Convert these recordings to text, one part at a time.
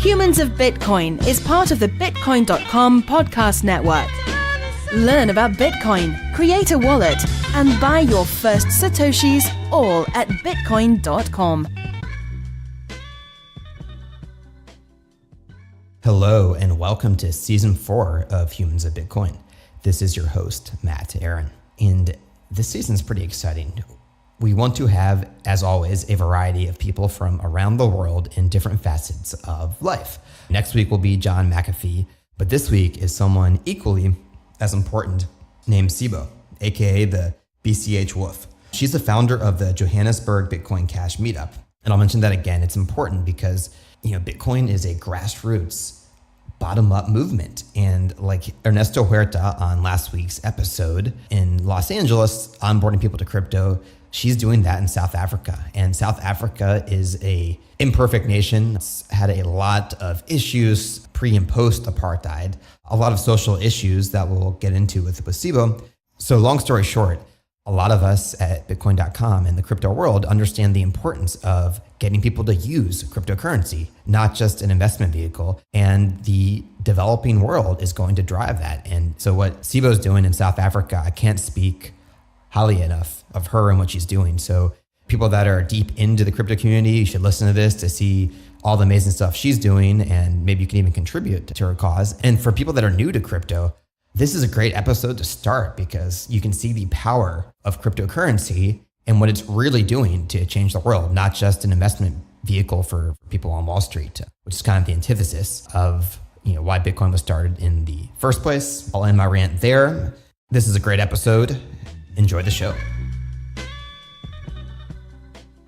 Humans of Bitcoin is part of the Bitcoin.com podcast network. Learn about Bitcoin, create a wallet, and buy your first Satoshis all at Bitcoin.com. Hello and welcome to Season 4 of Humans of Bitcoin. This is your host, Matt Aaron. And this season's pretty exciting. We want to have, as always, a variety of people from around the world in different facets of life. Next week will be John McAfee, but this week is someone equally as important named Sibo, aka the BCH Wolf. She's the founder of the Johannesburg Bitcoin Cash Meetup. And I'll mention that again, it's important because Bitcoin is a grassroots bottom-up movement. And like Ernesto Huerta on last week's episode in Los Angeles, onboarding people to crypto, she's doing that in South Africa. And South Africa is a imperfect nation. It's had a lot of issues pre and post apartheid, a lot of social issues that we'll get into with Sibo. So long story short, a lot of us at Bitcoin.com in the crypto world understand the importance of getting people to use cryptocurrency, not just an investment vehicle. And the developing world is going to drive that. And so what Sibo's doing in South Africa, I can't speak highly enough of her and what she's doing. So people that are deep into the crypto community, you should listen to this to see all the amazing stuff she's doing. And maybe you can even contribute to her cause. And for people that are new to crypto, this is a great episode to start because you can see the power of cryptocurrency and what it's really doing to change the world, not just an investment vehicle for people on Wall Street, which is kind of the antithesis of why Bitcoin was started in the first place. I'll end my rant there. This is a great episode. Enjoy the show.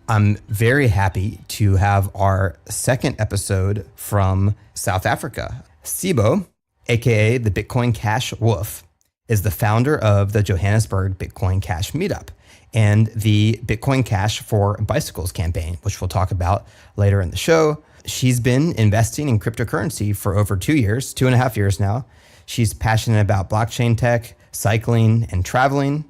I'm very happy to have our second episode from South Africa. Sibo, aka the Bitcoin Cash Wolf, is the founder of the Johannesburg Bitcoin Cash Meetup and the Bitcoin Cash for Bicycles campaign, which we'll talk about later in the show. She's been investing in cryptocurrency for over 2.5 years now. She's passionate about blockchain tech, cycling, and traveling.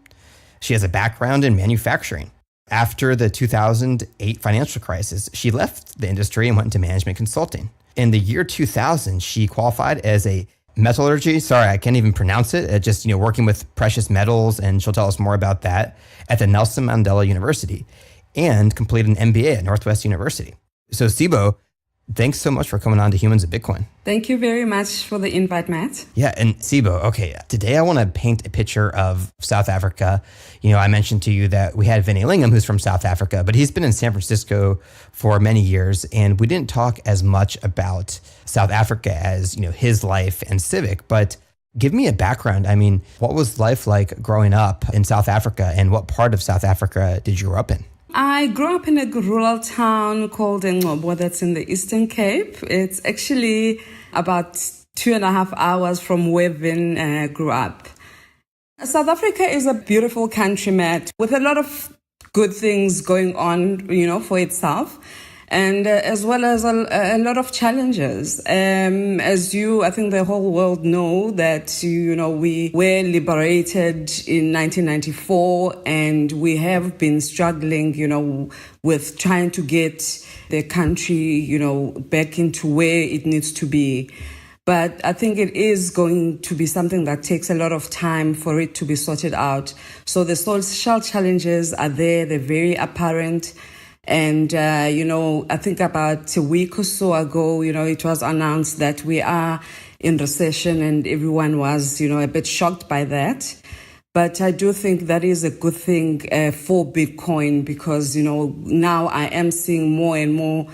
She has a background in manufacturing. After the 2008 financial crisis, she left the industry and went into management consulting. In the year 2000, she qualified as a metallurgy. Sorry, I can't even pronounce it. Just, working with precious metals, and she'll tell us more about that at the Nelson Mandela University, and completed an MBA at Northwest University. So Sibo, thanks so much for coming on to Humans of Bitcoin. Thank you very much for the invite, Matt. Yeah, and Sibo, okay, today I want to paint a picture of South Africa. I mentioned to you that we had Vinny Lingham, who's from South Africa, but he's been in San Francisco for many years, and we didn't talk as much about South Africa as, his life and civic, but give me a background. I mean, what was life like growing up in South Africa, and what part of South Africa did you grow up in? I grew up in a rural town called Ngcobo that's in the Eastern Cape. It's actually about 2.5 hours from where Vin grew up. South Africa is a beautiful country, Matt, with a lot of good things going on, for itself. And as well as a lot of challenges. As I think the whole world know that, we were liberated in 1994 and we have been struggling, with trying to get the country, back into where it needs to be. But I think it is going to be something that takes a lot of time for it to be sorted out. So the social challenges are there, they're very apparent. And, I think about a week or so ago, it was announced that we are in recession and everyone was, a bit shocked by that. But I do think that is a good thing for Bitcoin because, now I am seeing more and more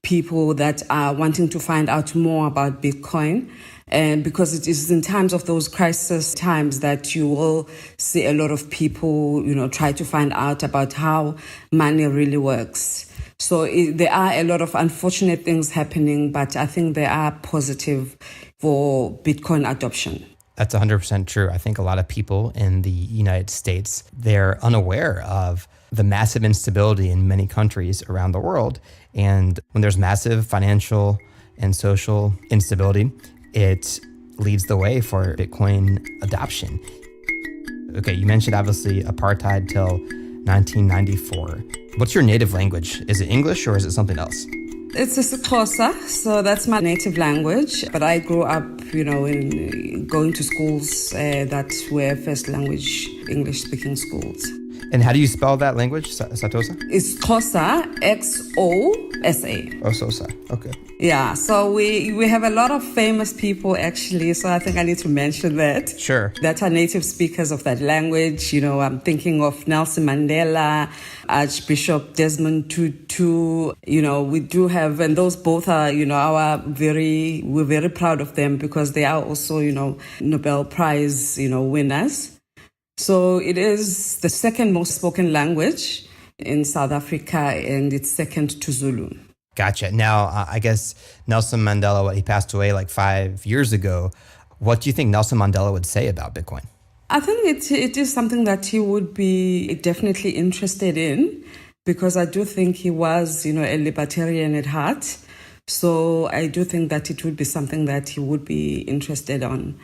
people that are wanting to find out more about Bitcoin. And because it is in times of those crisis times that you will see a lot of people, try to find out about how money really works. So there are a lot of unfortunate things happening, but I think they are positive for Bitcoin adoption. That's 100% true. I think a lot of people in the United States, they're unaware of the massive instability in many countries around the world. And when there's massive financial and social instability, it leads the way for Bitcoin adoption. Okay, you mentioned obviously apartheid till 1994. What's your native language? Is it English or is it something else? It's isiXhosa, so that's my native language. But I grew up, in going to schools that were first language English-speaking schools. And how do you spell that language, Satosa? It's Xhosa, Xosa. Ososa, okay. Yeah, so we have a lot of famous people actually, so I think I need to mention that. Sure. That are native speakers of that language. I'm thinking of Nelson Mandela, Archbishop Desmond Tutu. We do have, and those both are, we're very proud of them because they are also, Nobel Prize, winners. So it is the second most spoken language in South Africa, and it's second to Zulu. Gotcha. Now, I guess Nelson Mandela, he passed away like 5 years ago. What do you think Nelson Mandela would say about Bitcoin? I think it is something that he would be definitely interested in, because I do think he was, a libertarian at heart. So I do think that it would be something that he would be interested on.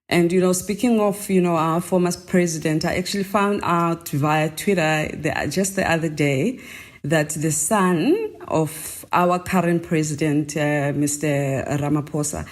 And, speaking of, our former president, I actually found out via Twitter just the other day that the son of our current president, Mr. Ramaphosa,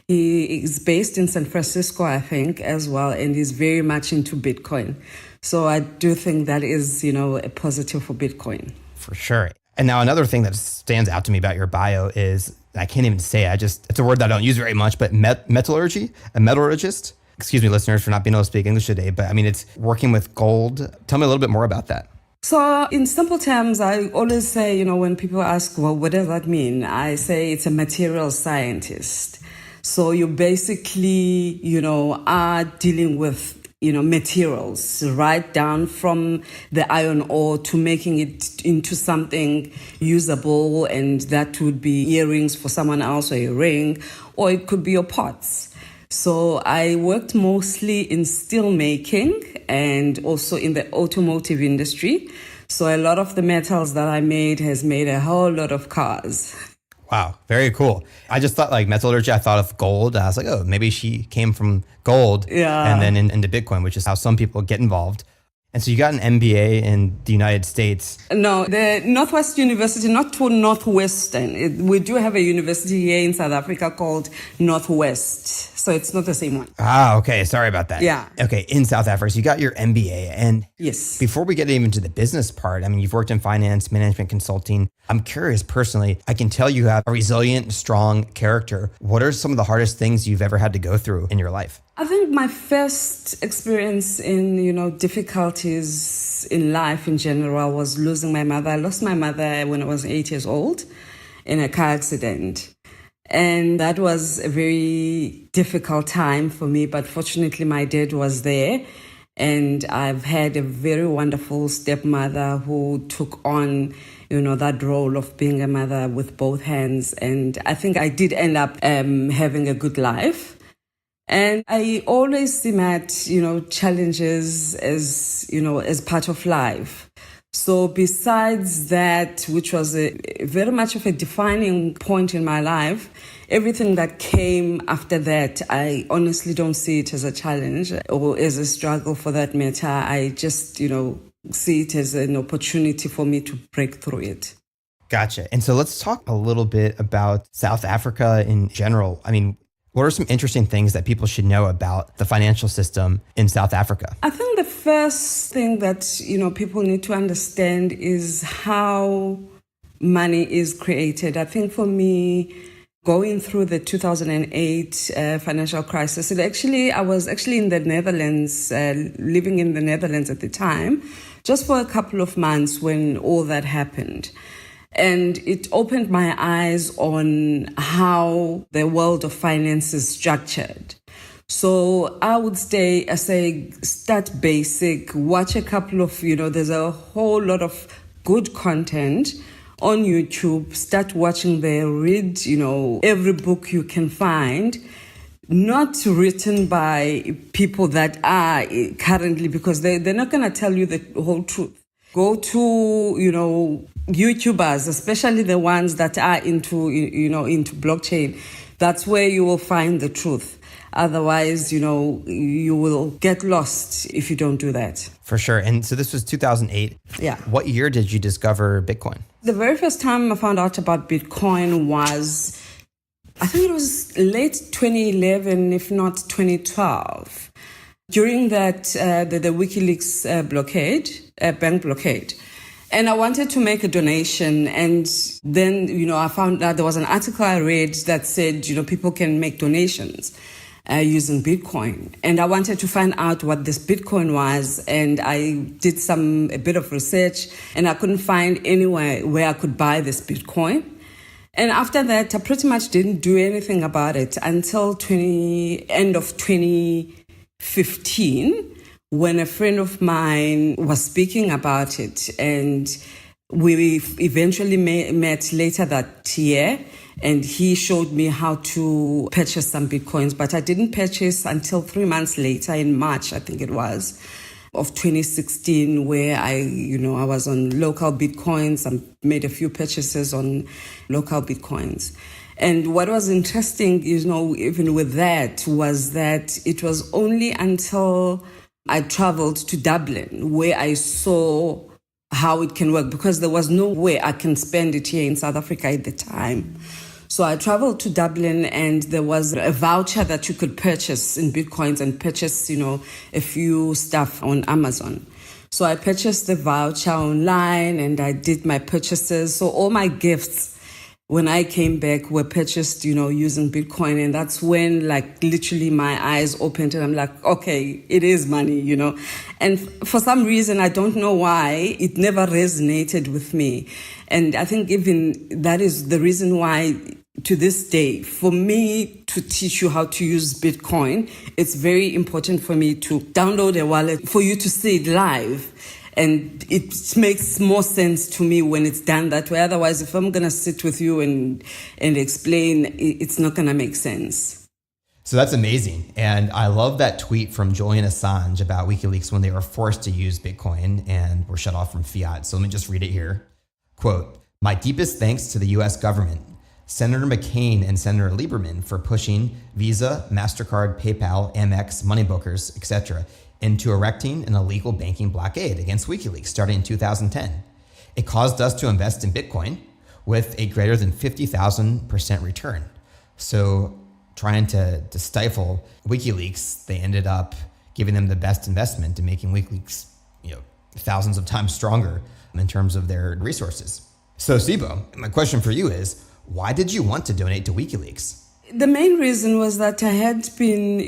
he is based in San Francisco, I think, as well, and is very much into Bitcoin. So I do think that is, a positive for Bitcoin. For sure. And now another thing that stands out to me about your bio is, I can't even say it, it's a word that I don't use very much, but metallurgy, a metallurgist. Excuse me, listeners, for not being able to speak English today, but it's working with gold. Tell me a little bit more about that. So in simple terms, I always say, when people ask, well, what does that mean? I say it's a material scientist. So you basically, are dealing with, materials, right down from the iron ore to making it into something usable. And that would be earrings for someone else, or a ring, or it could be your pots. So I worked mostly in steel making and also in the automotive industry. So a lot of the metals that I made has made a whole lot of cars. Wow, very cool. I just thought like metallurgy, I thought of gold. I was like, oh, maybe she came from gold and then into Bitcoin, which is how some people get involved. And so you got an MBA in the United States. No, the Northwest University, not to Northwestern. We do have a university here in South Africa called Northwest. So it's not the same one. Ah, okay. Sorry about that. Yeah. Okay, in South Africa. So you got your MBA. And yes, before we get even to the business part, you've worked in finance, management consulting. I'm curious personally, I can tell you have a resilient, strong character. What are some of the hardest things you've ever had to go through in your life? I think my first experience in, difficulties in life in general was losing my mother. I lost my mother when I was 8 years old in a car accident. And that was a very difficult time for me, but fortunately my dad was there. And I've had a very wonderful stepmother who took on, that role of being a mother with both hands. And I think I did end up having a good life. And I always see challenges as part of life. So besides that, which was very much of a defining point in my life, everything that came after that, I honestly don't see it as a challenge or as a struggle for that matter. I just, see it as an opportunity for me to break through it. Gotcha. And so let's talk a little bit about South Africa in general. What are some interesting things that people should know about the financial system in South Africa? I think the first thing that, people need to understand is how money is created. I think for me, going through the 2008 financial crisis, I was actually in the Netherlands, living in the Netherlands at the time, just for a couple of months when all that happened. And it opened my eyes on how the world of finance is structured. So I would say, start basic, watch a couple of, there's a whole lot of good content on YouTube. Start watching there, read, every book you can find, not written by people that are currently, because they're not going to tell you the whole truth. Go to, YouTubers, especially the ones that are into blockchain. That's where you will find the truth. Otherwise, you will get lost if you don't do that. For sure. And so this was 2008. Yeah. What year did you discover Bitcoin? The very first time I found out about Bitcoin was, I think it was late 2011, if not 2012. During that, the WikiLeaks blockade, bank blockade. And I wanted to make a donation. And then, I found out there was an article I read that said, people can make donations using Bitcoin. And I wanted to find out what this Bitcoin was. And I did a bit of research, and I couldn't find anywhere where I could buy this Bitcoin. And after that, I pretty much didn't do anything about it until end of 2015. When a friend of mine was speaking about it, and we eventually met later that year, and he showed me how to purchase some Bitcoins, but I didn't purchase until 3 months later, in March, I think it was, of 2016, where I was on local Bitcoins. I made a few purchases on local Bitcoins. And what was interesting, even with that, was that it was only until I traveled to Dublin where I saw how it can work, because there was no way I can spend it here in South Africa at the time. So I traveled to Dublin, and there was a voucher that you could purchase in Bitcoins and purchase, a few stuff on Amazon. So I purchased the voucher online, and I did my purchases. So all my gifts, when I came back, were purchased, using Bitcoin. And that's when, literally my eyes opened, and I'm like, okay, it is money, And for some reason, I don't know why, it never resonated with me. And I think even that is the reason why, to this day, for me to teach you how to use Bitcoin, it's very important for me to download a wallet for you to see it live. And it makes more sense to me when it's done that way. Otherwise, if I'm going to sit with you and explain, it's not going to make sense. So that's amazing. And I love that tweet from Julian Assange about WikiLeaks when they were forced to use Bitcoin and were shut off from fiat. So let me just read it here. Quote, "My deepest thanks to the US government, Senator McCain and Senator Lieberman for pushing Visa, MasterCard, PayPal, Amex, moneybookers, etc. into erecting an illegal banking blockade against WikiLeaks starting in 2010. It caused us to invest in Bitcoin with a greater than 50,000% return." So trying to stifle WikiLeaks, they ended up giving them the best investment and making WikiLeaks, thousands of times stronger in terms of their resources. So Sibo, my question for you is, why did you want to donate to WikiLeaks? The main reason was that I had been,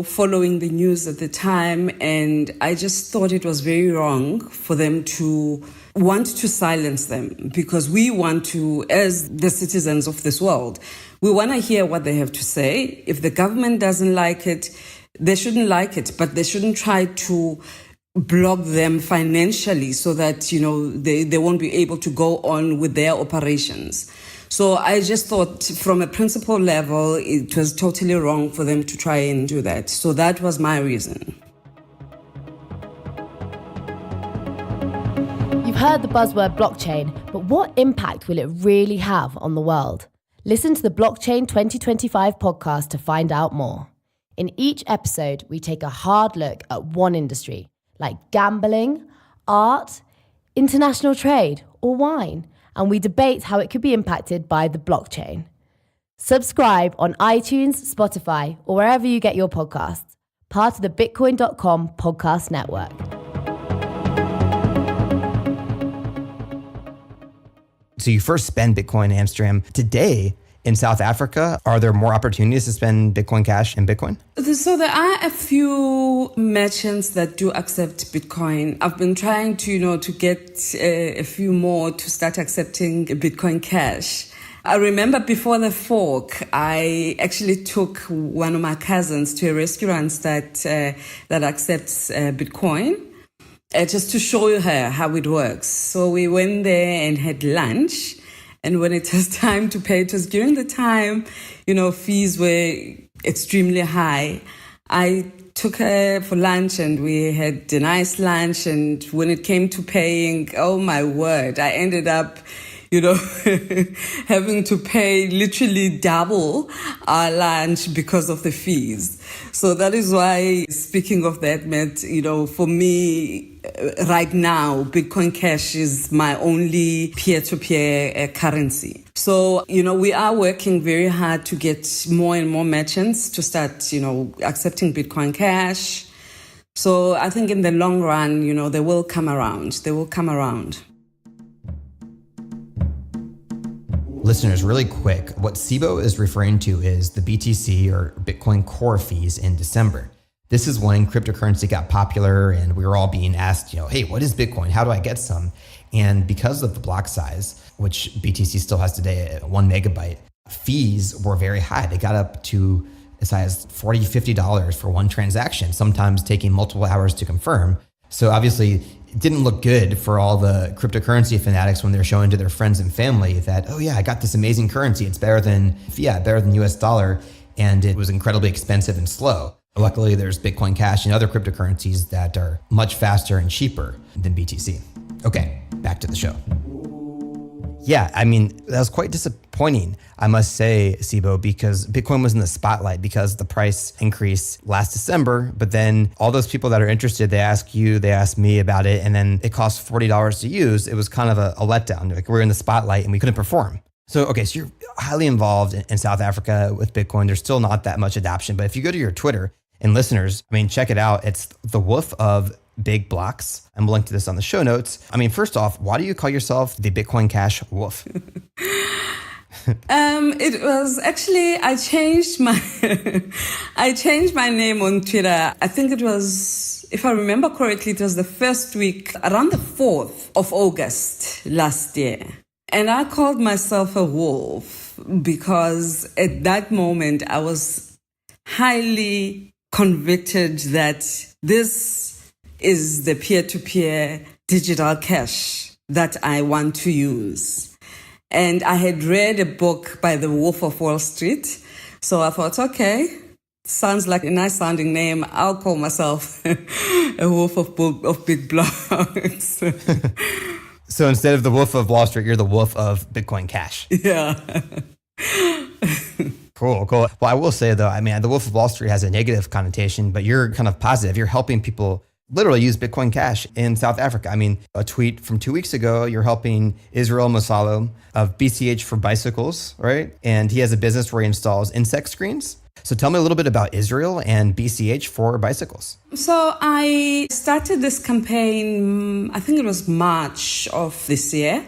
following the news at the time, and I just thought it was very wrong for them to want to silence them, because we want to, as the citizens of this world, we want to hear what they have to say. If the government doesn't like it, they shouldn't like it, but they shouldn't try to block them financially so that, they won't be able to go on with their operations. So I just thought from a principle level, it was totally wrong for them to try and do that. So that was my reason. You've heard the buzzword blockchain, but what impact will it really have on the world? Listen to the Blockchain 2025 podcast to find out more. In each episode, we take a hard look at one industry, like gambling, art, international trade, or wine, and we debate how it could be impacted by the blockchain. Subscribe on iTunes, Spotify, or wherever you get your podcasts. Part of the Bitcoin.com podcast network. So you first spend Bitcoin in Amsterdam. Today in South Africa, are there more opportunities to spend Bitcoin Cash in Bitcoin? So there are a few merchants that do accept Bitcoin. I've been trying to, to get a few more to start accepting Bitcoin Cash. I remember before the fork, I actually took one of my cousins to a restaurant that accepts Bitcoin, just to show her how it works. So we went there and had lunch. And when it was time to pay, it was during the time, fees were extremely high. I took her for lunch and we had a nice lunch. And when it came to paying, oh my word, I ended up, having to pay literally double our lunch because of the fees. So that is why, speaking of that, Matt, for me right now, Bitcoin Cash is my only peer-to-peer currency. So, we are working very hard to get more and more merchants to start, accepting Bitcoin Cash. So I think in the long run, they will come around. They will come around. Listeners, really quick, what Sibo is referring to is the BTC or Bitcoin Core fees in December. This is when cryptocurrency got popular and we were all being asked, hey, what is Bitcoin? How do I get some? And because of the block size, which BTC still has today at 1 megabyte, fees were very high. They got up to as high as $40, $50 for one transaction, sometimes taking multiple hours to confirm. So obviously it didn't look good for all the cryptocurrency fanatics when they're showing to their friends and family that, oh yeah, I got this amazing currency. It's better than fiat, better than US dollar. And it was incredibly expensive and slow. Luckily, there's Bitcoin Cash and other cryptocurrencies that are much faster and cheaper than BTC. Okay, back to the show. Yeah, that was quite disappointing, I must say, Sibo, because Bitcoin was in the spotlight because the price increase last December. But then all those people that are interested, they ask me about it, and then it costs $40 to use. It was kind of a letdown. Like, we're in the spotlight and we couldn't perform. So you're highly involved in South Africa with Bitcoin. There's still not that much adoption. But if you go to your Twitter, and listeners, check it out. It's the Wolf of Big Blocks. I'm linked to this on the show notes. First off, why do you call yourself the Bitcoin Cash Wolf? It was actually, I changed my name on Twitter. I think it was, if I remember correctly, it was the first week, around the 4th of August last year. And I called myself a wolf because at that moment I was highly convicted that this is the peer-to-peer digital cash that I want to use. And I had read a book by the Wolf of Wall Street. So I thought, okay, sounds like a nice sounding name. I'll call myself a wolf of big blocks. So instead of the Wolf of Wall Street, you're the Wolf of Bitcoin Cash. Yeah. Cool. Well, I will say though, the Wolf of Wall Street has a negative connotation, but you're kind of positive. You're helping people literally use Bitcoin Cash in South Africa. A tweet from 2 weeks ago, you're helping Israel Masalo of BCH for bicycles, right? And he has a business where he installs insect screens. So tell me a little bit about Israel and BCH for bicycles. So I started this campaign, I think it was March of this year.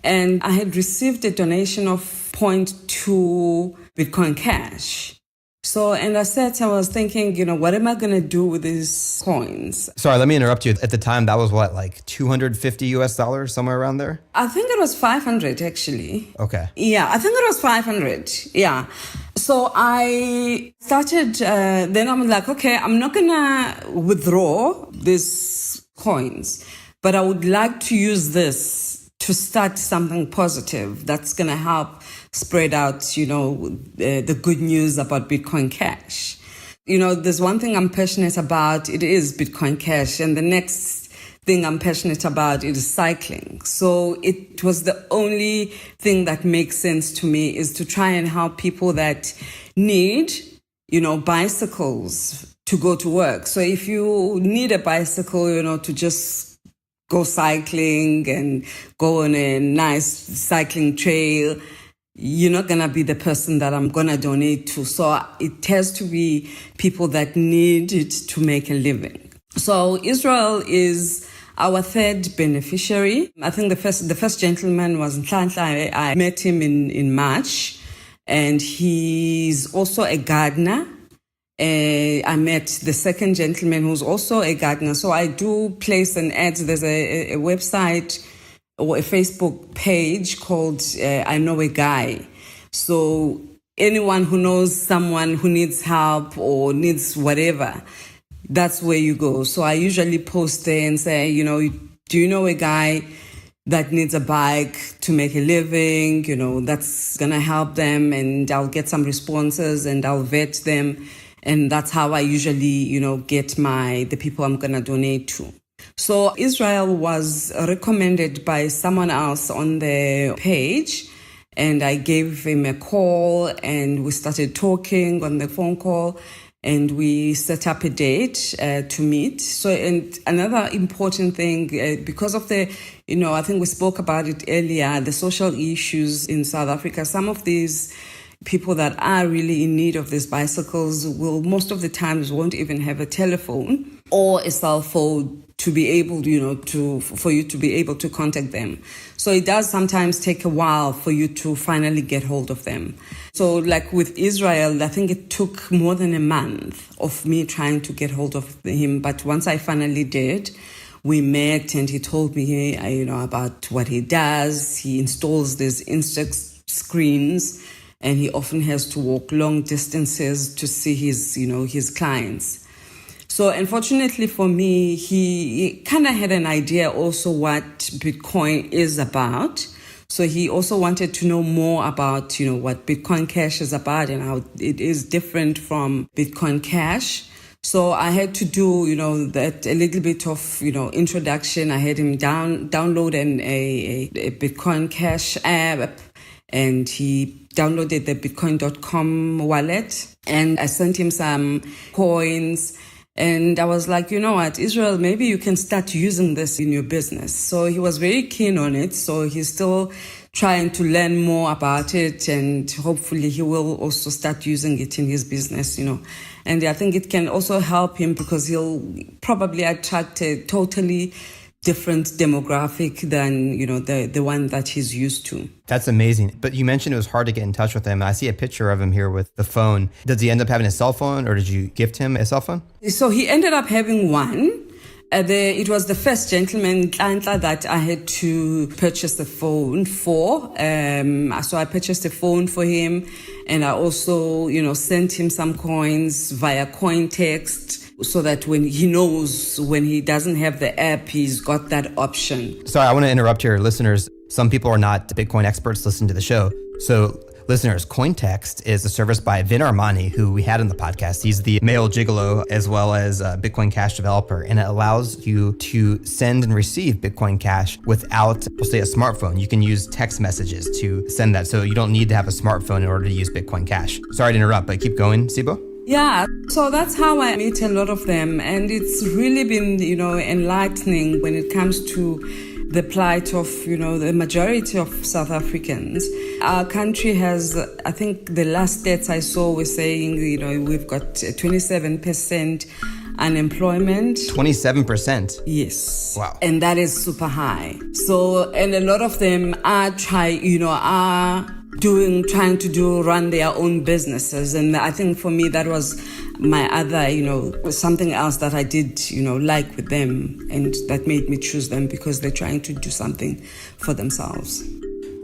And I had received a donation of 0.2 Bitcoin Cash. So, and I was thinking, what am I going to do with these coins? Sorry, let me interrupt you. At the time, that was what, like $250 US, somewhere around there? I think it was 500 actually. Okay. Yeah, I think it was 500. Yeah. So I started, then I'm like, okay, I'm not going to withdraw these coins, but I would like to use this to start something positive that's going to help spread out, the good news about Bitcoin Cash. There's one thing I'm passionate about, it is Bitcoin Cash. And the next thing I'm passionate about is cycling. So it was the only thing that makes sense to me is to try and help people that need, bicycles to go to work. So if you need a bicycle, to just go cycling and go on a nice cycling trail, you're not going to be the person that I'm going to donate to. So it has to be people that need it to make a living. So Israel is our third beneficiary. I think the first gentleman was Nhlanhla. I met him in March, and he's also a gardener. I met the second gentleman who's also a gardener. So I do place an ad. There's a website or a Facebook page called I Know a Guy. So anyone who knows someone who needs help or needs whatever, that's where you go. So I usually post there and say, do you know a guy that needs a bike to make a living? That's going to help them, and I'll get some responses and I'll vet them. And that's how I usually, get the people I'm going to donate to. So Israel was recommended by someone else on the page, and I gave him a call and we started talking on the phone call, and we set up a date to meet. So, and another important thing, because of the, I think we spoke about it earlier, the social issues in South Africa, some of these people that are really in need of these bicycles will most of the times won't even have a telephone or a cell phone to be able, for you to be able to contact them. So it does sometimes take a while for you to finally get hold of them. So like with Israel, I think it took more than a month of me trying to get hold of him. But once I finally did, we met and he told me, about what he does. He installs these Insta screens, and he often has to walk long distances to see his clients. So unfortunately for me, he kind of had an idea also what Bitcoin is about. So he also wanted to know more about, what Bitcoin Cash is about and how it is different from Bitcoin Cash. So I had to do, that a little bit of, introduction. I had him download a Bitcoin Cash app, and he downloaded the Bitcoin.com wallet, and I sent him some coins. And I was like, you know what, Israel, maybe you can start using this in your business. So he was very keen on it. So he's still trying to learn more about it, and hopefully he will also start using it in his business, And I think it can also help him because he'll probably attract a totally different demographic than, the one that he's used to. That's amazing. But you mentioned it was hard to get in touch with him. I see a picture of him here with the phone. Does he end up having a cell phone, or did you gift him a cell phone? So he ended up having one. It was the first gentleman that I had to purchase the phone for. So I purchased a phone for him, and I also, sent him some coins via coin text, so that when he knows when he doesn't have the app, he's got that option. Sorry, I want to interrupt your listeners. Some people are not Bitcoin experts listening to the show. So listeners, Cointext is a service by Vin Armani, who we had on the podcast. He's the male gigolo as well as a Bitcoin Cash developer, and it allows you to send and receive Bitcoin Cash without, we'll say, a smartphone. You can use text messages to send that, so you don't need to have a smartphone in order to use Bitcoin Cash. Sorry to interrupt, but keep going, Sibo. Yeah, so that's how I meet a lot of them, and it's really been, enlightening when it comes to the plight of, the majority of South Africans. Our country has, I think the last stats I saw were saying, we've got 27% unemployment. 27%? Yes. Wow. And that is super high. So, and a lot of them are trying to run their own businesses. And I think for me, that was my other, something else that I did, like with them, and that made me choose them because they're trying to do something for themselves.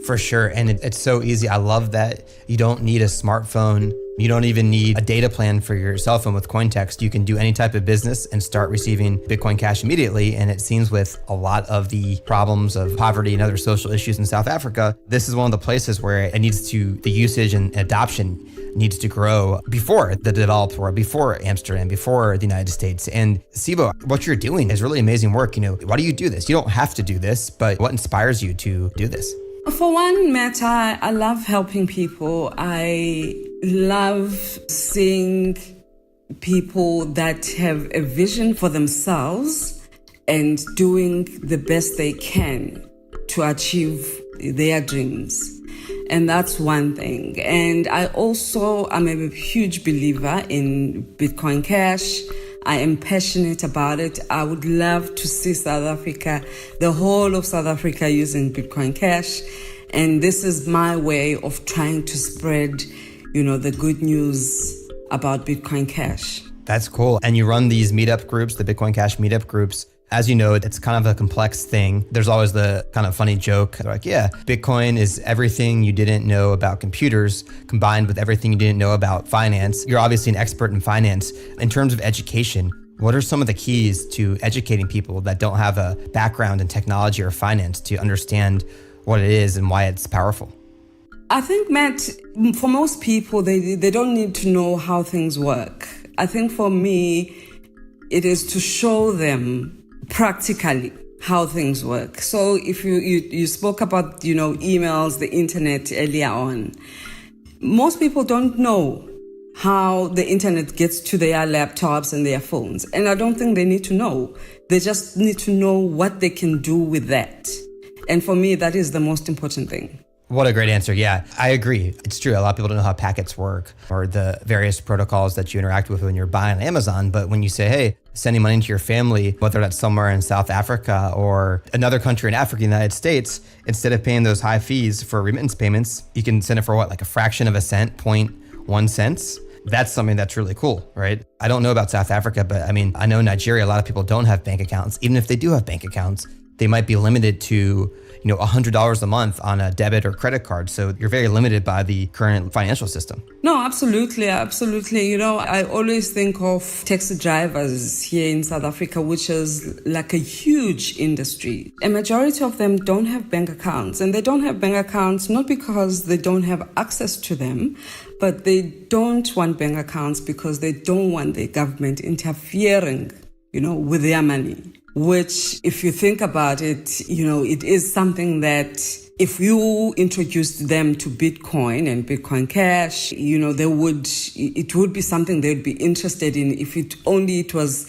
For sure. And it's so easy. I love that you don't need a smartphone. You don't even need a data plan for your cell phone with Cointext. You can do any type of business and start receiving Bitcoin Cash immediately. And it seems with a lot of the problems of poverty and other social issues in South Africa, this is one of the places where the usage and adoption needs to grow before the developed world, before Amsterdam, before the United States. And Sibo, what you're doing is really amazing work. Why do you do this? You don't have to do this, but what inspires you to do this? For one, Matt, I love helping people. I love seeing people that have a vision for themselves and doing the best they can to achieve their dreams. And that's one thing. And I also am a huge believer in Bitcoin Cash. I am passionate about it. I would love to see South Africa, the whole of South Africa, using Bitcoin Cash. And this is my way of trying to spread, the good news about Bitcoin Cash. That's cool. And you run these meetup groups, the Bitcoin Cash meetup groups. As you know, it's kind of a complex thing. There's always the kind of funny joke. They're like, yeah, Bitcoin is everything you didn't know about computers combined with everything you didn't know about finance. You're obviously an expert in finance. In terms of education, what are some of the keys to educating people that don't have a background in technology or finance to understand what it is and why it's powerful? I think, Matt, for most people, they don't need to know how things work. I think for me, it is to show them practically how things work. So if you spoke about, emails, the internet earlier on, most people don't know how the internet gets to their laptops and their phones. And I don't think they need to know. They just need to know what they can do with that. And for me, that is the most important thing. What a great answer. Yeah, I agree. It's true. A lot of people don't know how packets work or the various protocols that you interact with when you're buying on Amazon. But when you say, hey, sending money to your family, whether that's somewhere in South Africa or another country in Africa, United States, instead of paying those high fees for remittance payments, you can send it for what, like a fraction of a cent, 0.1 cents? That's something that's really cool, right? I don't know about South Africa, but I know Nigeria, a lot of people don't have bank accounts. Even if they do have bank accounts, they might be limited to $100 a month on a debit or credit card. So you're very limited by the current financial system. No, absolutely. I always think of taxi drivers here in South Africa, which is like a huge industry. A majority of them don't have bank accounts, and they don't have bank accounts not because they don't have access to them, but they don't want bank accounts because they don't want the government interfering, with their money. Which, if you think about it, it is something that if you introduced them to Bitcoin and Bitcoin Cash, it would be something they'd be interested in if it was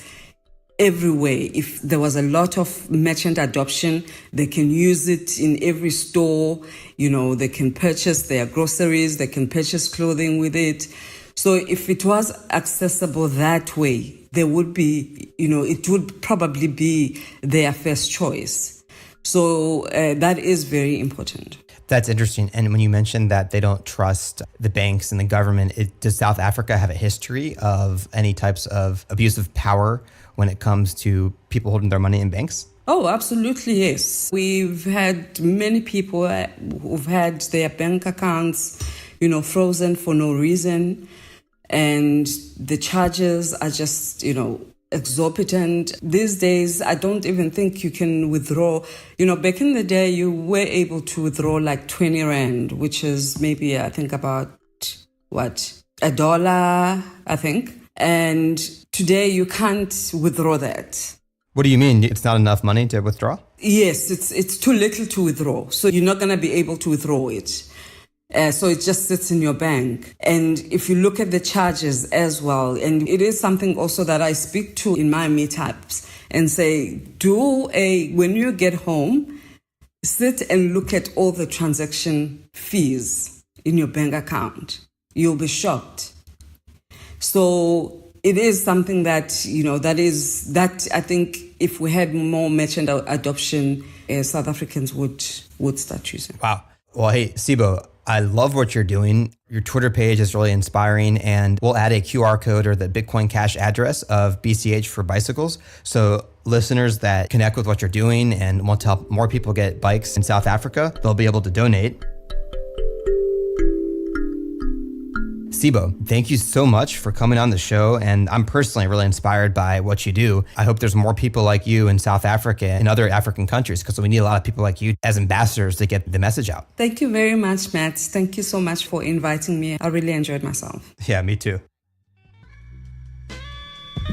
everywhere. If there was a lot of merchant adoption, they can use it in every store. They can purchase their groceries, they can purchase clothing with it. So if it was accessible that way, there would be, it would probably be their first choice. So that is very important. That's interesting. And when you mentioned that they don't trust the banks and the government, does South Africa have a history of any types of abuse of power when it comes to people holding their money in banks? Oh, absolutely, yes. We've had many people who've had their bank accounts, frozen for no reason. And the charges are just, exorbitant. These days, I don't even think you can withdraw. Back in the day, you were able to withdraw like 20 Rand, which is maybe, I think about, $1, I think. And today, you can't withdraw that. What do you mean? It's not enough money to withdraw? Yes, it's too little to withdraw. So you're not going to be able to withdraw it. So it just sits in your bank. And if you look at the charges as well, and it is something also that I speak to in my meetups and say, when you get home, sit and look at all the transaction fees in your bank account. You'll be shocked. So it is something that, that I think if we had more merchant adoption, South Africans would start using. Wow. Well, hey, Sibo, I love what you're doing. Your Twitter page is really inspiring, and we'll add a QR code or the Bitcoin Cash address of BCH for bicycles. So listeners that connect with what you're doing and want to help more people get bikes in South Africa, they'll be able to donate. Sibo, thank you so much for coming on the show. And I'm personally really inspired by what you do. I hope there's more people like you in South Africa and other African countries, because we need a lot of people like you as ambassadors to get the message out. Thank you very much, Matt. Thank you so much for inviting me. I really enjoyed myself. Yeah, me too.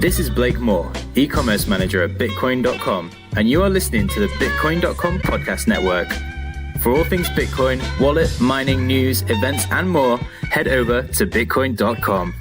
This is Blake Moore, e-commerce manager at Bitcoin.com, and you are listening to the Bitcoin.com podcast network. For all things Bitcoin, wallet, mining, news, events, and more, head over to Bitcoin.com.